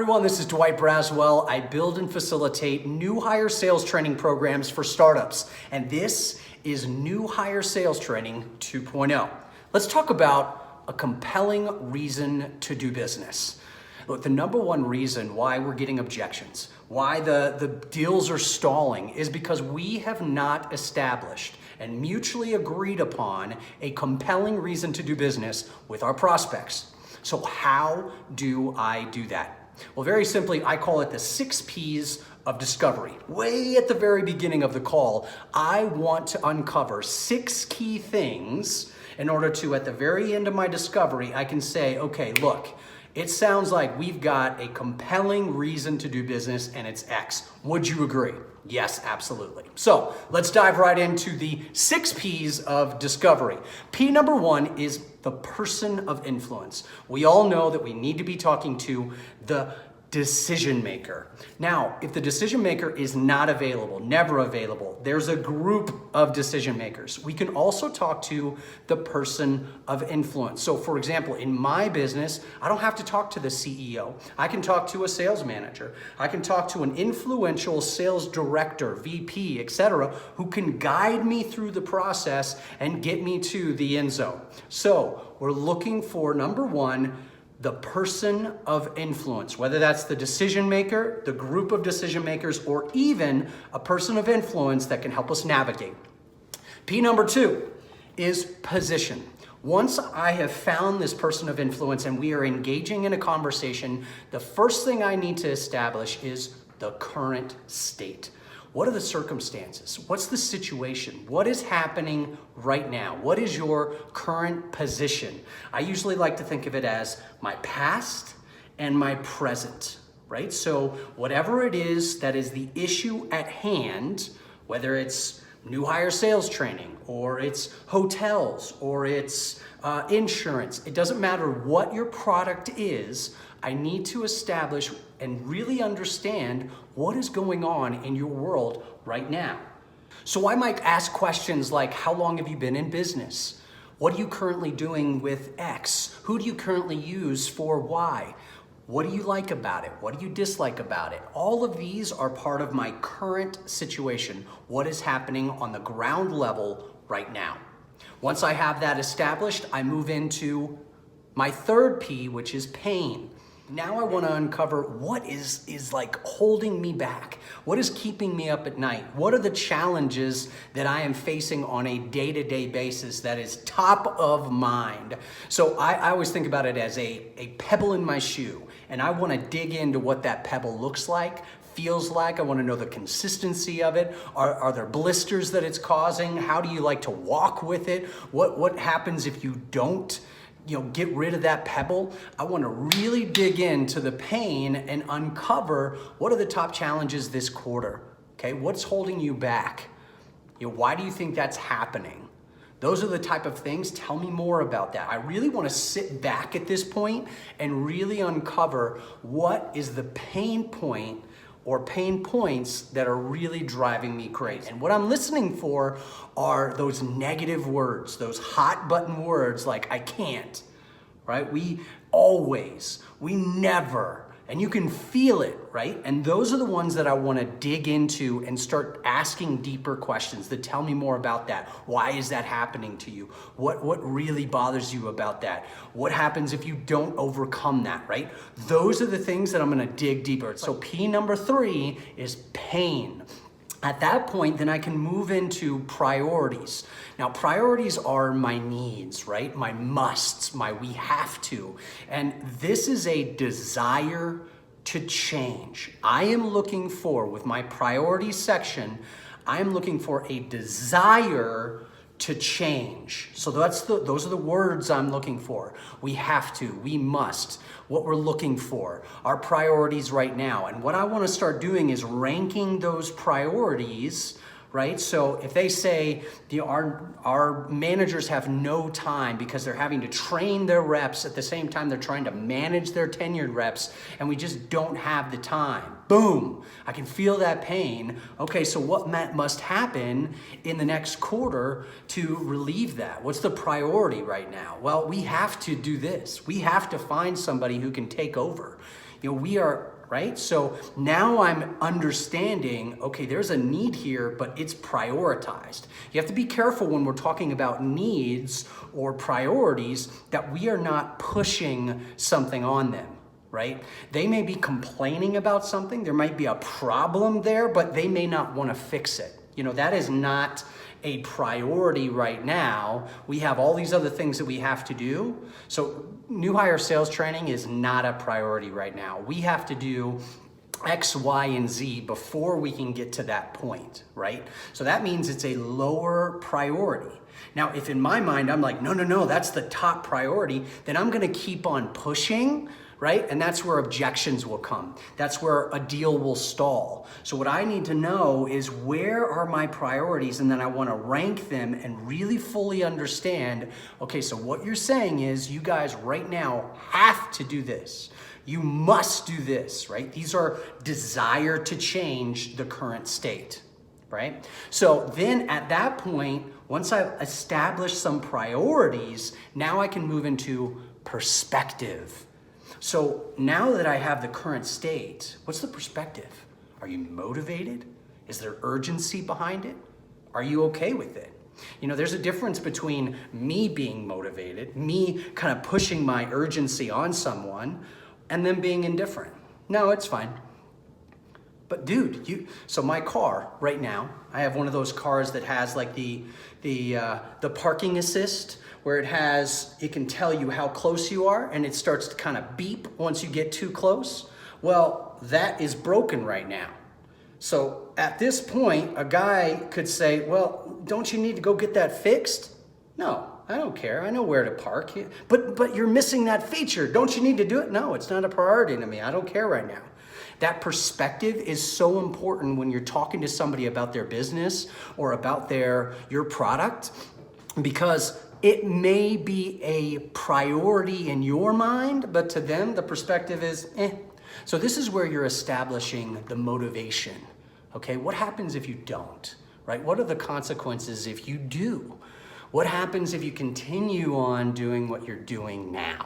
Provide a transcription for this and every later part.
everyone, this is Dwight Braswell. I build and facilitate new hire sales training programs for startups, and this is New Hire Sales Training 2.0. Let's talk about a compelling reason to do business. Look, the number one reason why we're getting objections, why the deals are stalling, is because we have not established and mutually agreed upon a compelling reason to do business with our prospects. So how do I do that? Well, very simply, I call it the 6 P's of discovery. Way at the very beginning of the call, I want to uncover 6 key things in order to, at the very end of my discovery, I can say, okay, look, it sounds like we've got a compelling reason to do business and it's X. Would you agree? Yes, absolutely. So let's dive right into the 6 P's of discovery. P number 1 is the person of influence. We all know that we need to be talking to the decision maker. Now, if the decision maker is not available, never available, there's a group of decision makers. We can also talk to the person of influence. So for example, in my business, I don't have to talk to the CEO. I can talk to a sales manager. I can talk to an influential sales director, VP, etc., who can guide me through the process and get me to the end zone. So we're looking for, number 1, the person of influence, whether that's the decision maker, the group of decision makers, or even a person of influence that can help us navigate. P number 2 is position. Once I have found this person of influence and we are engaging in a conversation, the first thing I need to establish is the current state. What are the circumstances? What's the situation? What is happening right now? What is your current position? I usually like to think of it as my past and my present, right? So whatever it is that is the issue at hand, whether it's new hire sales training, or it's hotels, or it's insurance, it doesn't matter what your product is, I need to establish and really understand what is going on in your world right now. So I might ask questions like, how long have you been in business? What are you currently doing with X? Who do you currently use for Y? What do you like about it? What do you dislike about it? All of these are part of my current situation. What is happening on the ground level right now? Once I have that established, I move into my 3rd P, which is pain. Now I want to uncover what is like holding me back. What is keeping me up at night? What are the challenges that I am facing on a day-to-day basis that is top of mind? So I always think about it as a pebble in my shoe, and I want to dig into what that pebble looks like, feels like. I want to know the consistency of it. Are there blisters that it's causing? How do you like to walk with it? What happens if you don't get rid of that pebble? I want to really dig into the pain and uncover what are the top challenges this quarter. Okay, what's holding you back? Why do you think that's happening? Those are the type of things. Tell me more about that. I really want to sit back at this point and really uncover what is the pain point or pain points that are really driving me crazy. And what I'm listening for are those negative words, those hot button words like I can't, right? We never, and you can feel it, right? And those are the ones that I wanna dig into and start asking deeper questions that tell me more about that. Why is that happening to you? What really bothers you about that? What happens if you don't overcome that, right? Those are the things that I'm gonna dig deeper. So P number 3 is pain. At that point, then I can move into priorities. Now, priorities are my needs, right? My musts, my we have to. And this is a desire to change. I am looking for, with my priorities section, I am looking for a desire to change. So those are the words I'm looking for. We have to, we must, what we're looking for, our priorities right now. And what I want to start doing is ranking those priorities, right? So if they say our managers have no time because they're having to train their reps at the same time they're trying to manage their tenured reps, and we just don't have the time. Boom, I can feel that pain. Okay, so what must happen in the next quarter to relieve that? What's the priority right now? Well, we have to do this. We have to find somebody who can take over. We are right? So now I'm understanding, okay, there's a need here, but it's prioritized. You have to be careful when we're talking about needs or priorities that we are not pushing something on them, right? They may be complaining about something. There might be a problem there, but they may not want to fix it. That is not a priority right now. We have all these other things that we have to do. So new hire sales training is not a priority right now. We have to do X, Y, and Z before we can get to that point, right? So that means it's a lower priority. Now, if in my mind, I'm like, no, that's the top priority, then I'm gonna keep on pushing, right? And that's where objections will come. That's where a deal will stall. So what I need to know is where are my priorities, and then I want to rank them and really fully understand, okay, so what you're saying is you guys right now have to do this. You must do this, right? These are desire to change the current state, right? So then at that point, once I've established some priorities, now I can move into perspective. So now that I have the current state, what's the perspective? Are you motivated? Is there urgency behind it? Are you okay with it? There's a difference between me being motivated, me kind of pushing my urgency on someone, and them being indifferent. No, it's fine. But dude, so my car right now, I have one of those cars that has like the parking assist, where it can tell you how close you are, and it starts to kind of beep once you get too close. Well, that is broken right now. So at this point, a guy could say, well, don't you need to go get that fixed? No, I don't care. I know where to park. But you're missing that feature. Don't you need to do it? No, it's not a priority to me. I don't care right now. That perspective is so important when you're talking to somebody about their business or about your product, because it may be a priority in your mind, but to them, the perspective is, eh. So this is where you're establishing the motivation, okay? What happens if you don't, right? What are the consequences if you do? What happens if you continue on doing what you're doing now?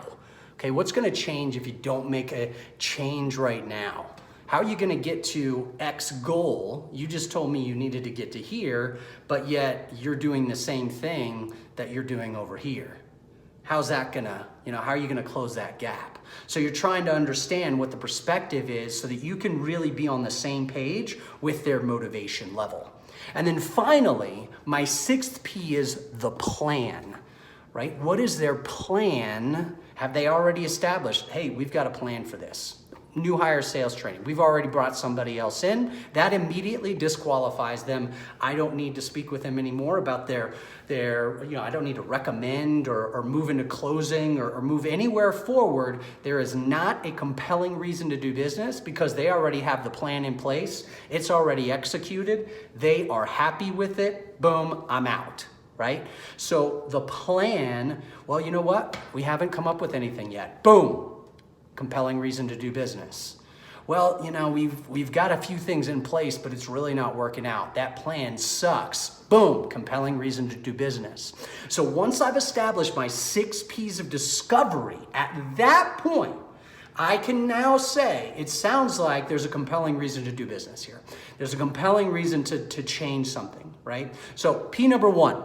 Okay, what's gonna change if you don't make a change right now? How are you gonna get to X goal? You just told me you needed to get to here, but yet you're doing the same thing that you're doing over here. How's that gonna, how are you gonna close that gap? So you're trying to understand what the perspective is so that you can really be on the same page with their motivation level. And then finally, my 6th P is the plan, right? What is their plan? Have they already established, hey, we've got a plan for this? New hire sales training. We've already brought somebody else in. That immediately disqualifies them. I don't need to speak with them anymore about their I don't need to recommend or move into closing or move anywhere forward. There is not a compelling reason to do business because they already have the plan in place. It's already executed. They are happy with it. Boom, I'm out. Right? So the plan, well, you know what? We haven't come up with anything yet. Boom. Compelling reason to do business. Well, we've got a few things in place, but it's really not working out. That plan sucks. Boom, compelling reason to do business. So once I've established my 6 P's of discovery, at that point, I can now say, it sounds like there's a compelling reason to do business here. There's a compelling reason to change something, right? So P number 1,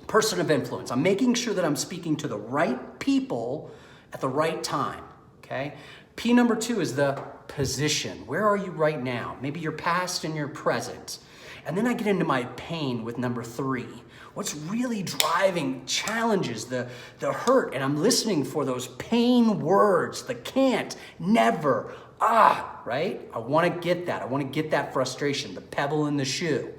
person of influence. I'm making sure that I'm speaking to the right people at the right time. Okay. P number 2 is the position. Where are you right now? Maybe your past and your present. And then I get into my pain with number 3. What's really driving challenges, the hurt, and I'm listening for those pain words, the can't, never, right? I want to get that. I want to get that frustration, the pebble in the shoe.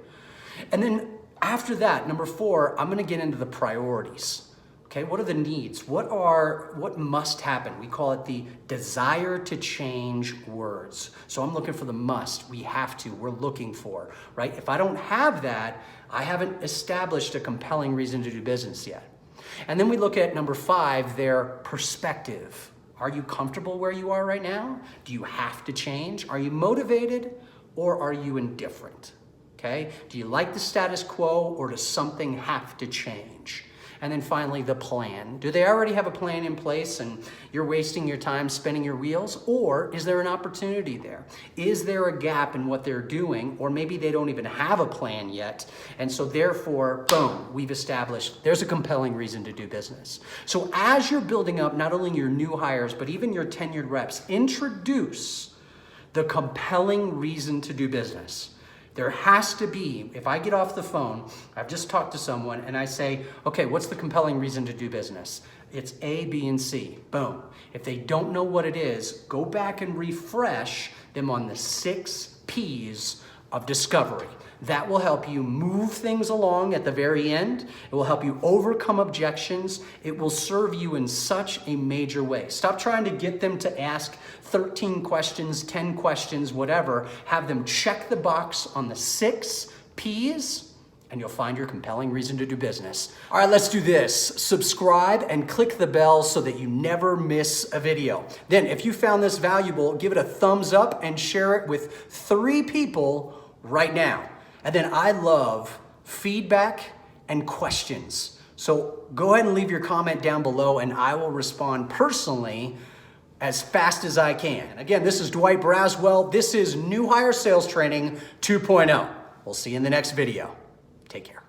And then after that, number 4, I'm going to get into the priorities. Okay, what are the needs? What must happen? We call it the desire to change words. So I'm looking for the must. We have to. We're looking for, right? If I don't have that, I haven't established a compelling reason to do business yet. And then we look at number 5, their perspective. Are you comfortable where you are right now? Do you have to change? Are you motivated or are you indifferent? Okay, do you like the status quo or does something have to change? And then finally, the plan. Do they already have a plan in place and you're wasting your time spinning your wheels? Or is there an opportunity there? Is there a gap in what they're doing? Or maybe they don't even have a plan yet. And so therefore, boom, we've established there's a compelling reason to do business. So as you're building up not only your new hires, but even your tenured reps, introduce the compelling reason to do business. There has to be, if I get off the phone, I've just talked to someone and I say, okay, what's the compelling reason to do business? It's A, B, and C. Boom. If they don't know what it is, go back and refresh them on the 6 P's of discovery. That will help you move things along at the very end. It will help you overcome objections. It will serve you in such a major way. Stop trying to get them to ask 13 questions, 10 questions, whatever. Have them check the box on the 6 P's, and you'll find your compelling reason to do business. All right, let's do this. Subscribe and click the bell so that you never miss a video. Then, if you found this valuable, give it a thumbs up and share it with 3 people right now. And then I love feedback and questions. So go ahead and leave your comment down below and I will respond personally as fast as I can. Again, this is Dwight Braswell. This is New Hire Sales Training 2.0. We'll see you in the next video. Take care.